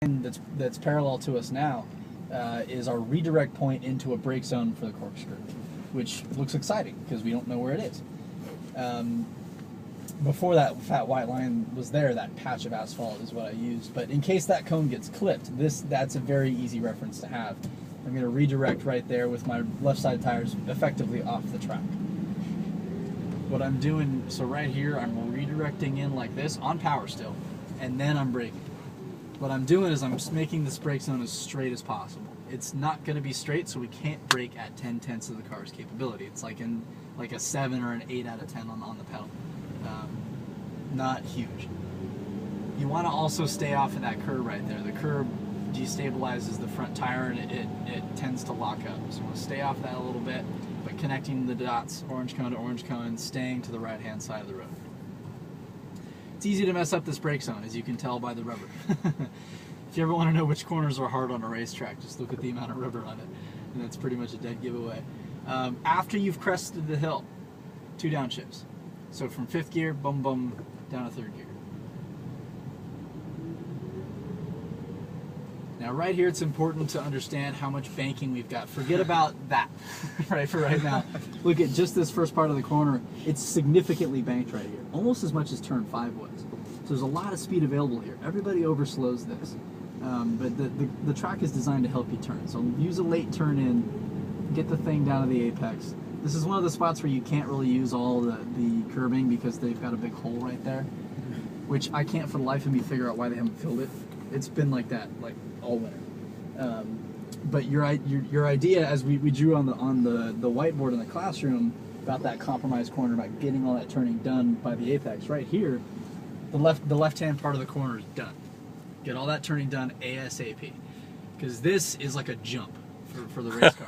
that's parallel to us now is our redirect point into a brake zone for the corkscrew, which looks exciting because we don't know where it is. Before that fat white line was there, that patch of asphalt is what I used. But in case that cone gets clipped, that's a very easy reference to have. I'm going to redirect right there with my left side tires effectively off the track. What I'm doing, so right here, I'm redirecting in like this on power still, and then I'm braking. What I'm doing is I'm just making this brake zone as straight as possible. It's not going to be straight, so we can't brake at 10/10 of the car's capability. It's like a 7 or an 8 out of 10 on the pedal. Not huge. You want to also stay off of that curb right there. The curb destabilizes the front tire and it tends to lock up. So we'll stay off that a little bit, but connecting the dots, orange cone to orange cone, staying to the right hand side of the road. It's easy to mess up this brake zone, as you can tell by the rubber. If you ever want to know which corners are hard on a racetrack, just look at the amount of rubber on it, and that's pretty much a dead giveaway. After you've crested the hill, 2 downshifts. So from 5th gear, boom, boom, down to 3rd gear. Now right here, it's important to understand how much banking we've got. Forget about that, right, for right now. Look at just this first part of the corner. It's significantly banked right here, almost as much as turn 5 was. So there's a lot of speed available here. Everybody overslows this. But the track is designed to help you turn. So use a late turn in, get the thing down to the apex. This is one of the spots where you can't really use all the curbing because they've got a big hole right there, which I can't for the life of me figure out why they haven't filled it. It's been like that like all winter. But your idea, as we drew on the whiteboard in the classroom about that compromise corner, about getting all that turning done by the apex, right here, the left-hand part of the corner is done. Get all that turning done ASAP, because this is like a jump for the race car,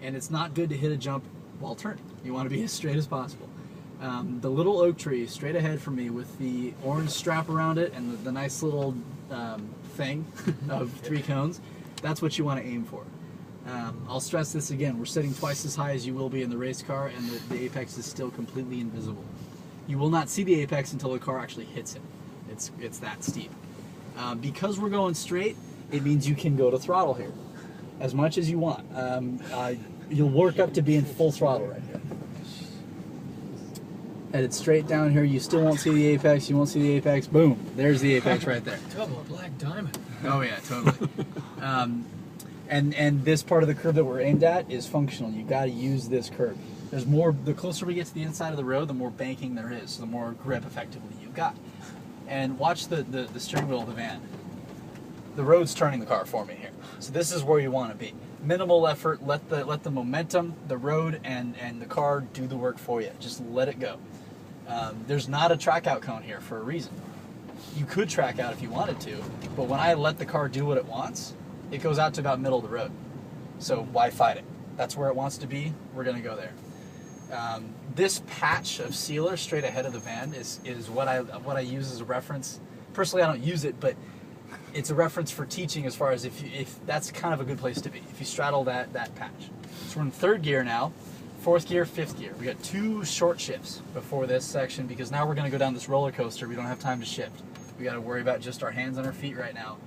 and it's not good to hit a jump while turning. You want to be as straight as possible. The little oak tree straight ahead for me with the orange strap around it and the nice little thing of 3 cones, that's what you want to aim for. I'll stress this again, we're sitting twice as high as you will be in the race car, and the apex is still completely invisible. You will not see the apex until the car actually hits it. It's that steep. Because we're going straight, it means you can go to throttle here as much as you want. You'll work up to being full throttle right here. Headed straight down here, you still won't see the apex, you won't see the apex, boom, there's the apex right there. Double black diamond. Oh yeah, totally. And this part of the curve that we're aimed at is functional. You got to use this curve. There's more, the closer we get to the inside of the road, the more banking there is, so the more grip effectively you've got. And watch the steering wheel of the van. The road's turning the car for me here. So this is where you want to be. Minimal effort, let the momentum, the road, and the car do the work for you. Just let it go. There's not a track out cone here for a reason. You could track out if you wanted to, but when I let the car do what it wants, it goes out to about middle of the road. So why fight it? That's where it wants to be. We're going to go there. This patch of sealer straight ahead of the van is what I use as a reference. Personally, I don't use it, but it's a reference for teaching as far as if that's kind of a good place to be, if you straddle that patch. So we're in 3rd gear now, 4th gear, 5th gear. We got 2 short shifts before this section because now we're going to go down this roller coaster. We don't have time to shift. We got to worry about just our hands on our feet right now.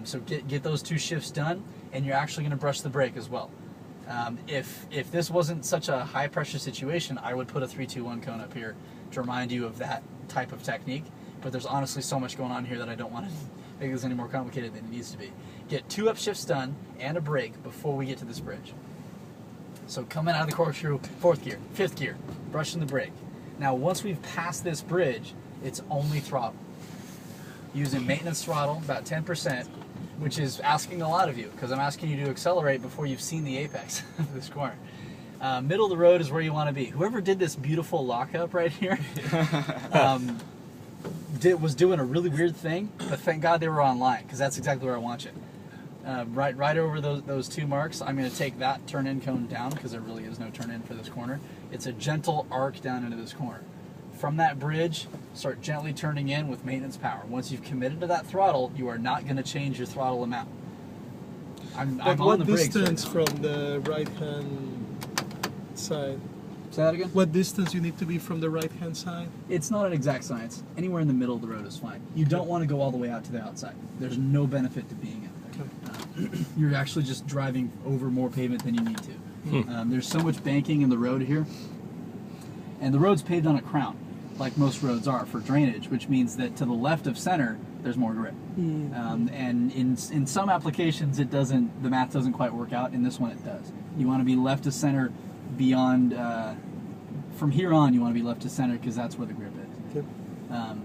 So get those 2 shifts done, and you're actually going to brush the brake as well. If this wasn't such a high pressure situation, I would put a 3-2-1 cone up here to remind you of that type of technique. But there's honestly so much going on here that I don't want to make this any more complicated than it needs to be. Get 2 upshifts done and a brake before we get to this bridge. So coming out of the corkscrew, 4th gear, 5th gear, brushing the brake. Now once we've passed this bridge, it's only throttle. Using maintenance throttle, about 10%, which is asking a lot of you, because I'm asking you to accelerate before you've seen the apex of this corner. Middle of the road is where you want to be. Whoever did this beautiful lockup right here was doing a really weird thing, but thank God they were online, because that's exactly where I want you. Right over those 2 marks, I'm going to take that turn-in cone down, because there really is no turn-in for this corner. It's a gentle arc down into this corner. From that bridge, start gently turning in with maintenance power. Once you've committed to that throttle, you are not going to change your throttle amount. I'm on the brakes. What distance from the right-hand side? Say that again? What distance you need to be from the right-hand side? It's not an exact science. Anywhere in the middle of the road is fine. You don't want to go all the way out to the outside. There's no benefit to being in there. You're actually just driving over more pavement than you need to. There's so much banking in the road here. And the road's paved on a crown, like most roads are, for drainage, which means that to the left of center, there's more grip. And in some applications, the math doesn't quite work out. In this one, it does. You want to be left of center beyond, from here on, you want to be left to center because that's where the grip is. Okay.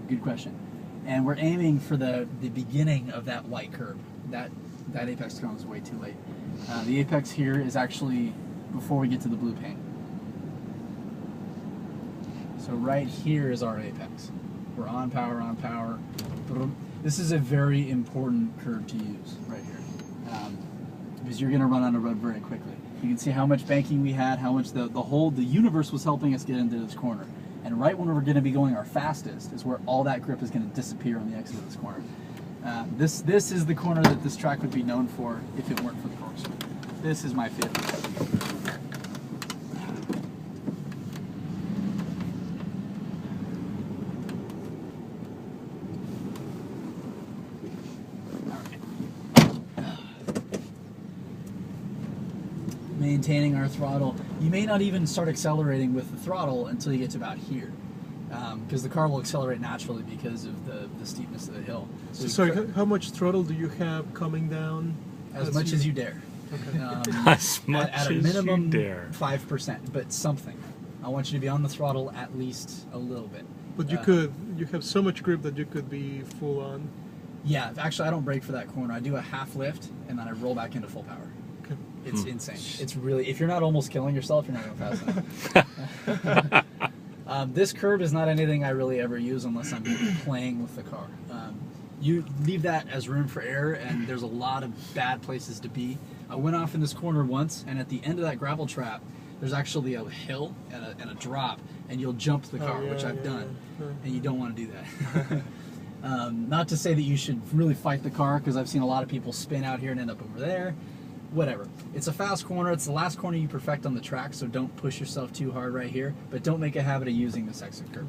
Good question. And we're aiming for the beginning of that white curb. That apex cone is way too late. The apex here is actually before we get to the blue paint. So right here is our apex. We're on power, on power. This is a very important curve to use right here, because you're going to run on a road very quickly. You can see how much banking we had, how much the universe was helping us get into this corner. And right when we're going to be going our fastest is where all that grip is going to disappear on the exit of this corner. This is the corner that this track would be known for if it weren't for the corkscrew. This is my favorite. Maintaining our throttle. You may not even start accelerating with the throttle until you get to about here, because the car will accelerate naturally because of the steepness of the hill. So sorry, how much throttle do you have coming down? As much as you dare. Okay. As much at a as minimum, you dare. 5%, but something. I want you to be on the throttle at least a little bit. But you have so much grip that you could be full on. Yeah, actually I don't brake for that corner. I do a half lift and then I roll back into full power. Okay. It's insane. It's really, if you're not almost killing yourself, you're not going fast enough. This curve is not anything I really ever use unless I'm playing with the car. You leave that as room for error, and there's a lot of bad places to be. I went off in this corner once, and at the end of that gravel trap, there's actually a hill and a drop, and you'll jump the car, which I've done, and you don't want to do that. Not to say that you should really fight the car, because I've seen a lot of people spin out here and end up over there. Whatever. It's a fast corner. It's the last corner you perfect on the track, so don't push yourself too hard right here, but don't make a habit of using this exit curve.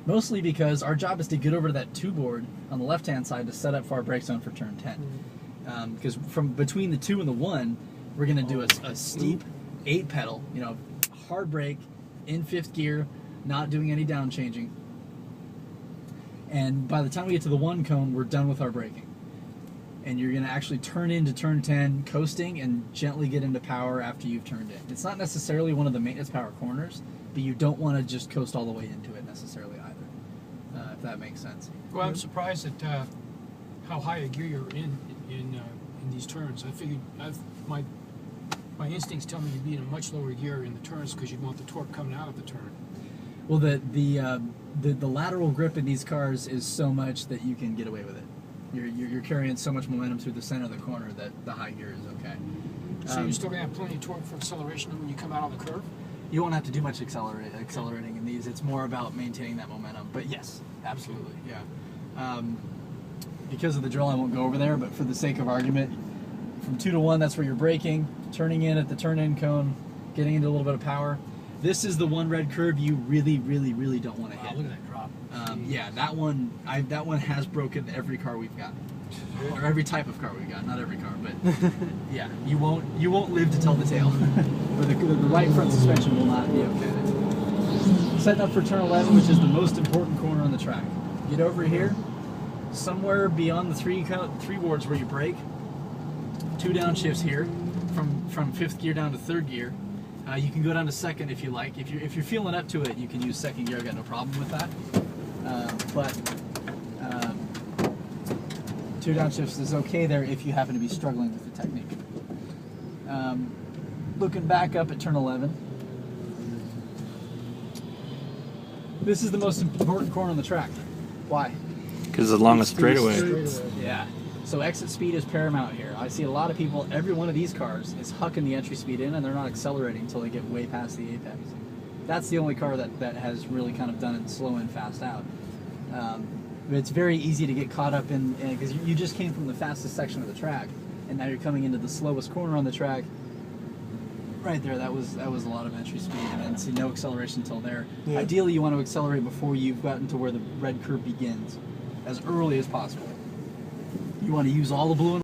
Mostly because our job is to get over to that 2-board on the left-hand side to set up for our brake zone for turn 10. Because from between the 2 and the 1, we're going to do a steep 8-pedal, hard brake, in 5th gear, not doing any down changing. And by the time we get to the 1 cone, we're done with our braking. And you're going to actually turn into turn 10 coasting and gently get into power after you've turned in. It's not necessarily one of the maintenance power corners, but you don't want to just coast all the way into it necessarily either, if that makes sense. Well, I'm surprised at how high a gear you're in these turns. I figured my instincts tell me you'd be in a much lower gear in the turns because you'd want the torque coming out of the turn. Well, the lateral grip in these cars is so much that you can get away with it. You're carrying so much momentum through the center of the corner that the high gear is okay. So you're still going to have plenty of torque for acceleration when you come out on the curve? You won't have to do much accelerating in these. It's more about maintaining that momentum. But yes, absolutely, yeah. Because of the drill, I won't go over there, but for the sake of argument, from 2 to 1, that's where you're braking, turning in at the turn-in cone, getting into a little bit of power. This is the one red curve you really, really, really don't want to hit. Look at that drop. Yeah, that one has broken every car we've got, or every type of car we've got. Not every car, but yeah, you won't live to tell the tale. But the right front suspension will not be okay. Setting up for turn 11, which is the most important corner on the track. Get over here, somewhere beyond the three boards where you brake. 2 downshifts here, from 5th gear down to 3rd gear. You can go down to 2nd if you like. If you're feeling up to it, you can use 2nd gear. I've got no problem with that. But 2 downshifts is okay there if you happen to be struggling with the technique. Looking back up at turn 11. This is the most important corner on the track. Why? Because it's the longest straightaway. Yeah. So exit speed is paramount here. I see a lot of people, every one of these cars is hucking the entry speed in and they're not accelerating until they get way past the apex. That's the only car that has really kind of done it slow in, fast out. But it's very easy to get caught up in, because you just came from the fastest section of the track and now you're coming into the slowest corner on the track Right there, that was a lot of entry speed, and then see no acceleration until there. Yeah. Ideally, you want to accelerate before you've gotten to where the red curve begins, as early as possible. You want to use all the blue and